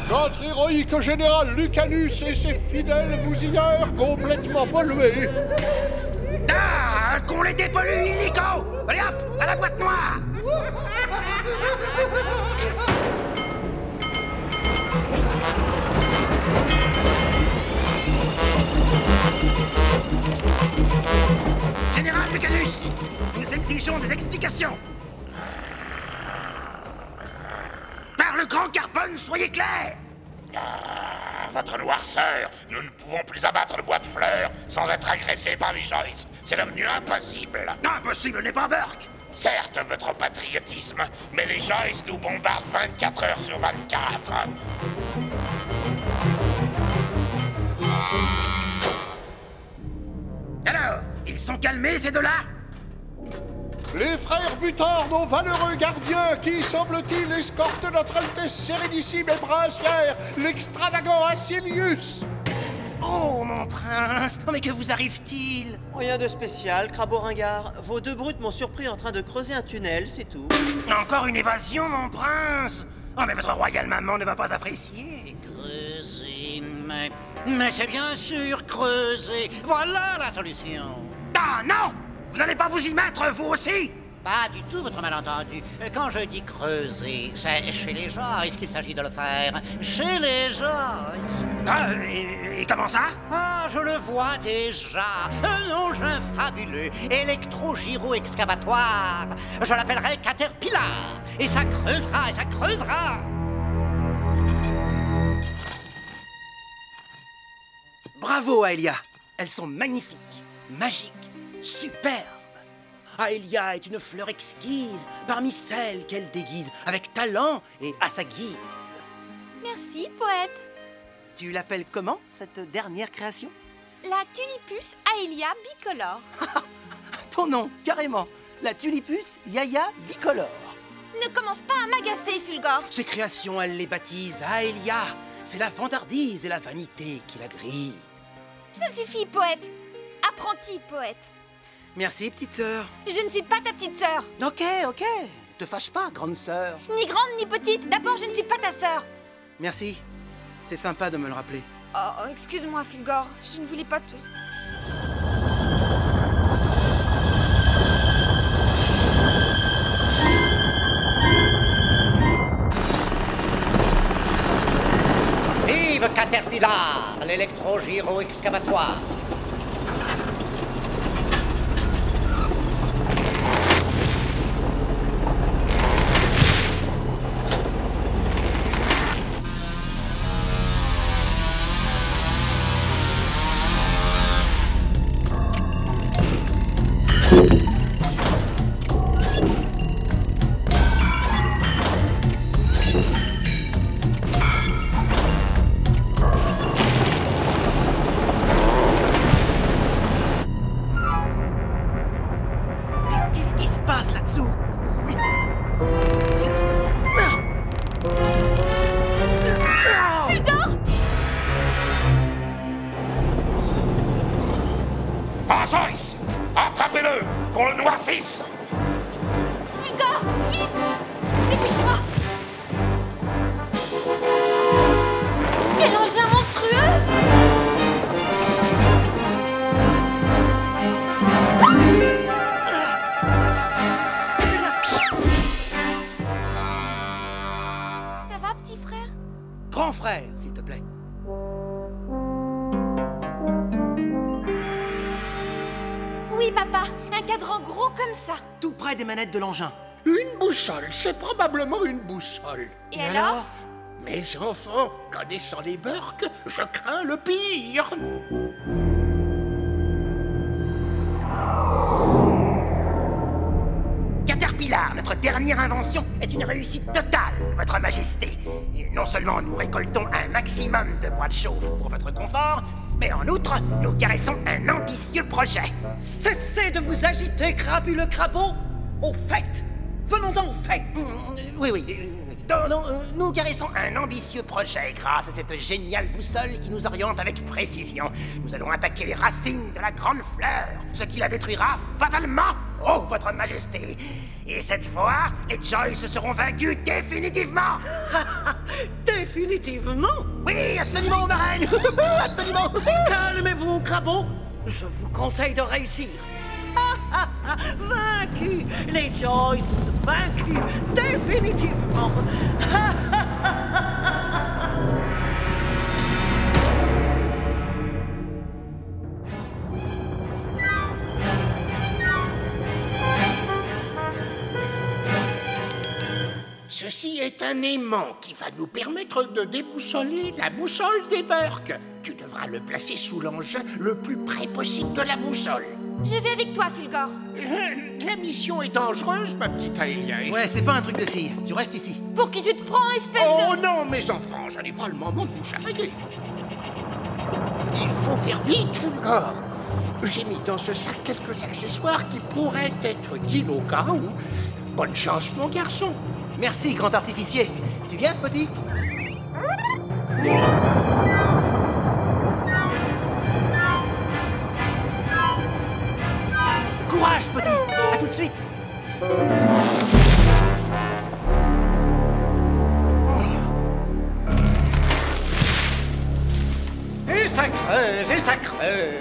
Notre héroïque général Lucanus et ses fidèles bousilleurs complètement pollués. Ah, qu'on les dépollue illico! Allez hop, à la boîte noire! Général Lucanus, nous exigeons des explications. Par le grand Carbone, soyez clair! Votre noirceur, nous ne pouvons plus abattre le bois de fleurs sans être agressés par les Joyce. C'est devenu impossible. Impossible n'est pas Burke! Certes, votre patriotisme, mais les Joyce nous bombardent 24 heures sur 24. Alors, ils sont calmés ces deux-là? Les frères Butard, nos valeureux gardiens, qui, semble-t-il, escortent notre Altesse Sérénissime et Princière, l'extravagant Acilius. Oh, mon prince! Oh, mais que vous arrive-t-il? Rien de spécial, crabeau ringard. Vos deux brutes m'ont surpris en train de creuser un tunnel, c'est tout. Encore une évasion, mon prince! Oh, mais votre royale maman ne va pas apprécier. Creuser, mais c'est bien sûr creuser. Voilà la solution. Ah, non! Vous n'allez pas vous y mettre, vous aussi? Pas du tout, votre malentendu. Quand je dis creuser, c'est chez les Joyce qu'il s'agit de le faire. Chez les Joyce. Ah, et comment ça? Ah, je le vois déjà. Un engin fabuleux, électro-gyro-excavatoire. Je l'appellerai Caterpillar. Et ça creusera, et ça creusera. Bravo, Aelia. Elles sont magnifiques, magiques, superbes. Aelia est une fleur exquise parmi celles qu'elle déguise avec talent et à sa guise. Merci, poète. Tu l'appelles comment, cette dernière création? La Tulipus Aelia bicolore. Ton nom, carrément. La Tulipus Yaya bicolore. Ne commence pas à m'agacer, Fulgore. Ces créations, elle les baptise Aelia. C'est la vantardise et la vanité qui la grisent. Ça suffit, poète. Apprenti poète. Merci, petite sœur. Je ne suis pas ta petite sœur. Ok. Te fâche pas, grande sœur. Ni grande ni petite. D'abord, je ne suis pas ta sœur. Merci. C'est sympa de me le rappeler. Oh, excuse-moi, Fulgore. Je ne voulais pas te... Vive Caterpillar, l'électro-gyro-excavatoire. Qu'est-ce qui se passe là-dessous? Fulgore! Ah, Joyce! Attrapez-le! Qu'on le noircisse! Fulgore, vite! Dépêche-toi! Quel engin monstrueux! Ça va, petit frère? Grand frère, s'il te plaît. Oui, papa. Un cadran gros comme ça. Tout près des manettes de l'engin. Une boussole, c'est probablement une boussole. Et alors? Mes enfants, connaissant les Burke, je crains le pire. Caterpillar, notre dernière invention, est une réussite totale, Votre Majesté. Et non seulement nous récoltons un maximum de bois de chauffe pour votre confort, mais en outre, nous caressons un ambitieux projet. Cessez de vous agiter, crapuleux crapaud. Au fait. Venons-en au fait. Oui. Nous caressons un ambitieux projet grâce à cette géniale boussole qui nous oriente avec précision. Nous allons attaquer les racines de la grande fleur, ce qui la détruira fatalement. Oh, Votre Majesté! Et cette fois, les Joyce seront vaincus définitivement! Définitivement. Oui, absolument, marraine. Absolument. Calmez-vous, crapaud. Je vous conseille de réussir. Vaincu, les Joyce, vaincus, définitivement. Ceci est un aimant qui va nous permettre de déboussoler la boussole des Burks. Tu devras le placer sous l'engin le plus près possible de la boussole. Je vais avec toi, Fulgore. La mission est dangereuse, ma petite Aelia. Ouais, c'est pas un truc de fille. Tu restes ici. Pour qui tu te prends, espèce Oh non, mes enfants, ce n'est pas le moment de vous chamailler. Il faut faire vite, Fulgore. J'ai mis dans ce sac quelques accessoires qui pourraient être utiles au cas où. Bonne chance, mon garçon. Merci, grand artificier. Tu viens, Spotty? Courage, Spotty. À tout de suite. Et ça creuse, et ça creuse.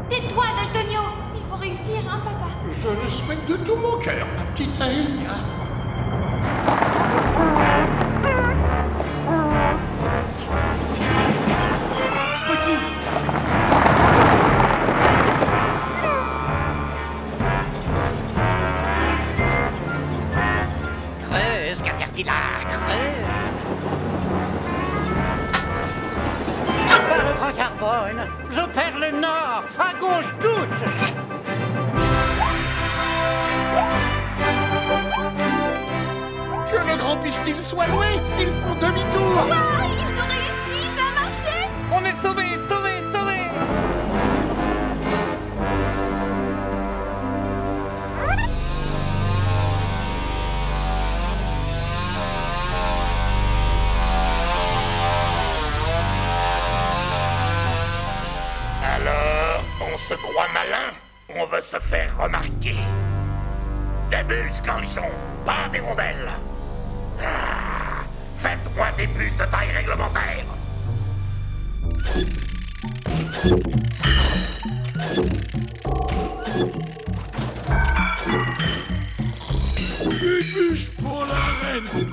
Tais-toi, Daltonio. Il faut réussir, hein, papa? Je le souhaite de tout mon cœur, ma petite Aelia. Spotty! Creuse, Caterpillar, creuse. Par le grand carbone, je perds le nord, à gauche toute. Que le grand pistil soit loué, ils font demi-tour. Ah, ils ont réussi, ça a marché. On est sauvés, sauvés, sauvés! Alors, on se croit malin? On veut se faire remarquer. Des bus, cornichons, pas des rondelles. Ah, faites-moi des bus de taille réglementaire. Des bûches pour la reine.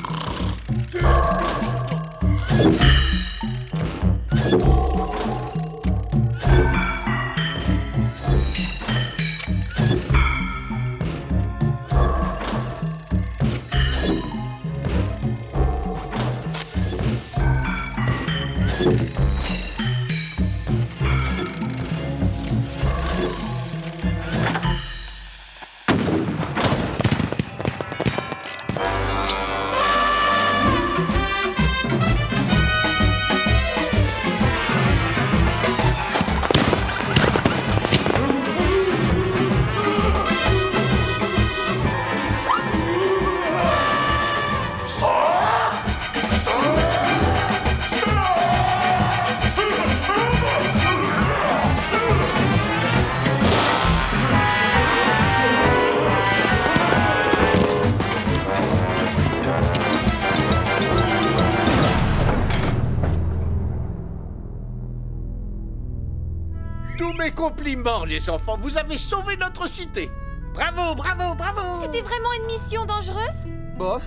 Tous mes compliments, les enfants. Vous avez sauvé notre cité. Bravo, bravo, bravo! C'était vraiment une mission dangereuse? Bof.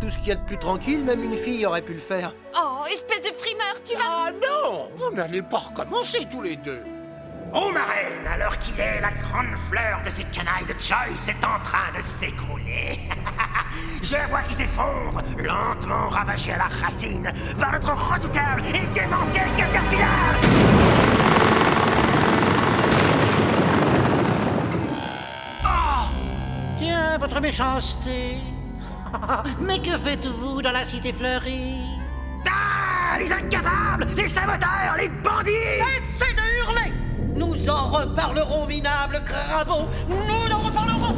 Tout ce qu'il y a de plus tranquille, même une fille aurait pu le faire. Oh, espèce de frimeur, tu vas... Ah non, vous n'allez pas recommencer tous les deux. Oh, marraine, à l'heure qu'il est, la grande fleur de ces canailles de Joyce est en train de s'écrouler. Je la vois qui s'effondre, lentement ravagée à la racine, par notre redoutable et démentiel Caterpillar. Tiens, votre méchanceté. Mais que faites-vous dans la cité fleurie? Ah, les incapables, les saboteurs, les bandits! Cessez de hurler! Nous en reparlerons, minable crapaud! Nous en reparlerons!